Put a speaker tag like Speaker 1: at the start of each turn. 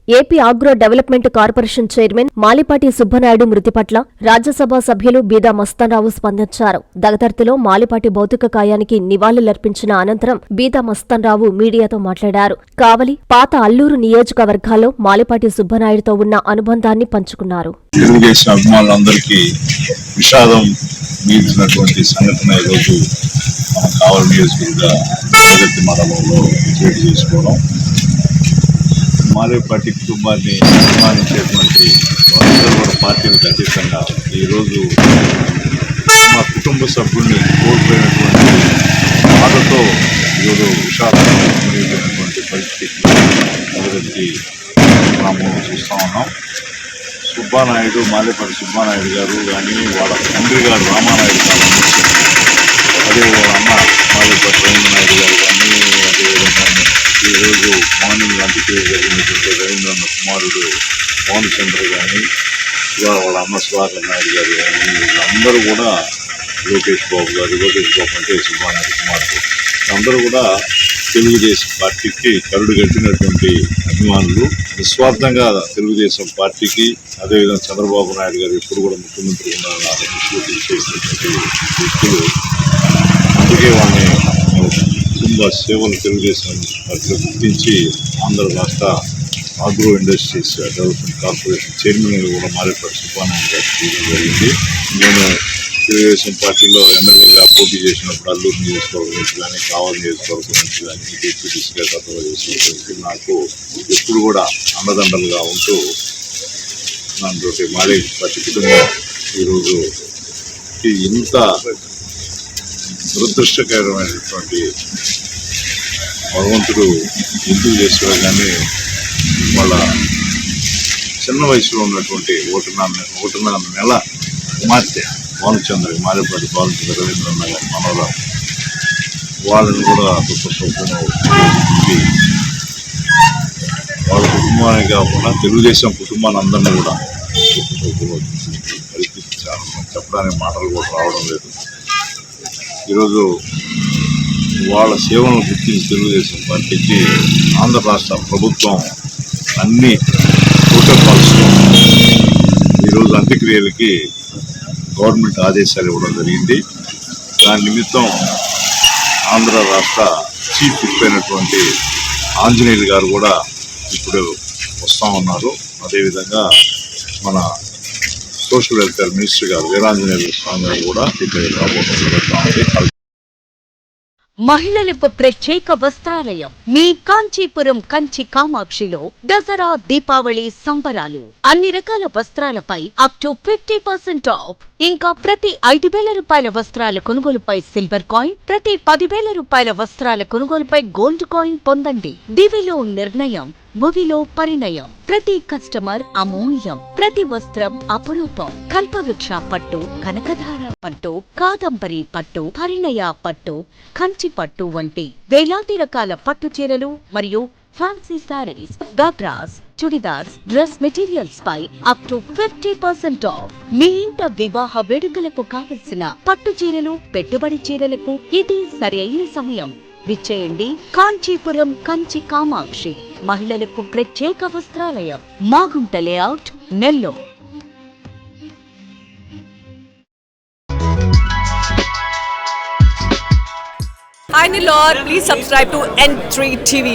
Speaker 1: AP agro development corporation chairman Malipati Subba Naidu మృతి పట్ల రాజ్యసభ సభ్యులు బీదా మస్తాన్రావు స్పందించారు. దగదర్తిలో మాలిపాటి భౌతిక కాయానికి నివాళులర్పించిన అనంతరం బీదా మస్తాన్రావు మీడియాతో మాట్లాడారు. కావలి, పాత అల్లూరు నియోజకవర్గాల్లో మాలిపాటి సుబ్బనాయుడుతో ఉన్న అనుబంధాన్ని పంచుకున్నారు.
Speaker 2: తెలుగుదేశం అభిమానులందరికీ విషాదం మిగిల్చినటువంటి సంఘటన ఈరోజు మన కావలి నియోజకవర్గ దగదర్తి మండలంలో చోటు చేసుకోవడం, మాలేపాటి కుటుంబాన్ని అభిమానించేటువంటి అందరూ కూడా పార్టీలకు అతీతంగా ఈరోజు మా కుటుంబ సభ్యుల్ని కోల్పోయినటువంటి బాధతో ఈరోజు విషాదంగా మునిగిపోయినటువంటి పరిస్థితి దగదర్తి గ్రామంలో చూస్తూ ఉన్నాం. సుబ్బానాయుడు, మాలేపాటి సుబ్బానాయుడు గారు కానీ వాళ్ళ తండ్రి గారు రామానాయుడు కాలం నుంచి, అదే వాళ్ళ అన్న మాలేపాటి రవీంద్రనాయుడు గారు కానీ, అదేవిధంగా ఈరోజు మార్నింగ్ అంత్యక్రియ జరిగినటువంటి రవీంద్రనాథ్ కుమారుడు మోహన్ చంద్ర కానీ, వాళ్ళ అన్న సుధాకర్ నాయుడు గారు కానీ, వీళ్ళందరూ కూడా లోకేష్ బాబు అంటే సుబ్బానాయుడు కుమారుడు, అందరూ కూడా తెలుగుదేశం పార్టీకి కరుడు కట్టినటువంటి అభిమానులు. నిస్వార్థంగా తెలుగుదేశం పార్టీకి, అదేవిధంగా చంద్రబాబు నాయుడు గారు ఎప్పుడు కూడా ముఖ్యమంత్రి ఉండాలని దృష్టి చేసినటువంటి వ్యక్తులు. అందుకే వాళ్ళని కుటుంబ సేవలు తెలుగుదేశం పార్టీలో గుర్తించి ఆంధ్ర రాష్ట్ర agro industries development corporation chairman కూడా మాలేపాటి సుబ్బానాయుడు గారు చేయడం జరిగింది. నేను తెలుగుదేశం పార్టీలో ఎమ్మెల్యేగా పోటీ చేసినప్పుడు అల్లూరు నియోజకవర్గం నుంచి కానీ, కావలి నియోజకవర్గం నుంచి కానీ, డిప్యూటీసీగా గతంలో చేసినటువంటి నాకు ఎప్పుడు కూడా అండదండలుగా ఉంటూ దాంతో మాలేపాటి కుటుంబం ఈరోజు ఇంత దురదృష్టకరమైనటువంటి భగవంతుడు ఎందుకు చేస్తాడు కానీ, వాళ్ళ చిన్న వయసులో ఉన్నటువంటి ఒకటిన్నర నెల కుమార్తె భానుచంద్ర, మాలేపాటి భానుచంద్ర రవీంద్రనాథ్ గారి మనవరాలు, వాళ్ళని కూడా వాళ్ళ కుటుంబానికి కాకుండా తెలుగుదేశం కుటుంబాన్ని అందరినీ కూడా పరిస్థితి చెప్పడానికి మాటలు కూడా రావడం లేదు. ఈరోజు వాళ్ళ సేవలను గుర్తించి తెలుగుదేశం పార్టీకి ఆంధ్ర రాష్ట్ర ప్రభుత్వం అన్ని ప్రోటోకాల్స్లో ఈరోజు అంత్యక్రియలకి గవర్నమెంట్ ఆదేశాలు ఇవ్వడం జరిగింది. దాని నిమిత్తం ఆంధ్ర రాష్ట్ర చీఫ్ విప్ అయినటువంటి ఆంజనేయులు గారు కూడా ఇప్పుడు వస్తూ ఉన్నారు. అదేవిధంగా మన సోషల్ వెల్ఫేర్ మినిస్టర్ గారు వీరాంజనేయులు స్వామి గారు కూడా ఇక్కడ రాబోతూ ఉంది.
Speaker 3: మహిళలకు ప్రత్యేక వస్త్రాలయం మీ కాంచీపురం కంచి కామాక్షిలో దసరా దీపావళి సంబరాలు. అన్ని రకాల వస్త్రాలపై అప్ టు 50% ఆఫ్. ఇంకా ప్రతి 5,000 రూపాయల వస్త్రాల కొనుగోలుపై సిల్వర్ కాయిన్, ప్రతి 10,000 రూపాయల వస్త్రాల కొనుగోలుపై గోల్డ్ కాయిన్ పొందండి. దివిలో నిర్ణయం, భువిలో పరిణయం. ప్రతి కస్టమర్ అమూల్యం, ప్రతి వస్త్రం అపురూపం. కల్పవృక్ష పట్టు, కనకధార పట్టు, కాదంబరి పట్టు, పరిణయ పట్టు, కంచి పట్టు వంటి వేలాది రకాల పట్టు చీరలు మరియు fancy saris, ghagras, chudidars, dress materials పై అప్ టు 50% ఆఫ్. మీ ఇంట వివాహ వేడుకలకు కావలసిన పట్టు చీరలు, పెట్టుబడి చీరలకు ఇది సరైన సమయం. విచ్చేయండి కాంచీపురం కంచి కామాక్షి మహిళలకు ప్రత్యేక వస్త్రాలయం, Magunta layout, Nellore.
Speaker 4: Hi Nilor, please subscribe to N3 TV.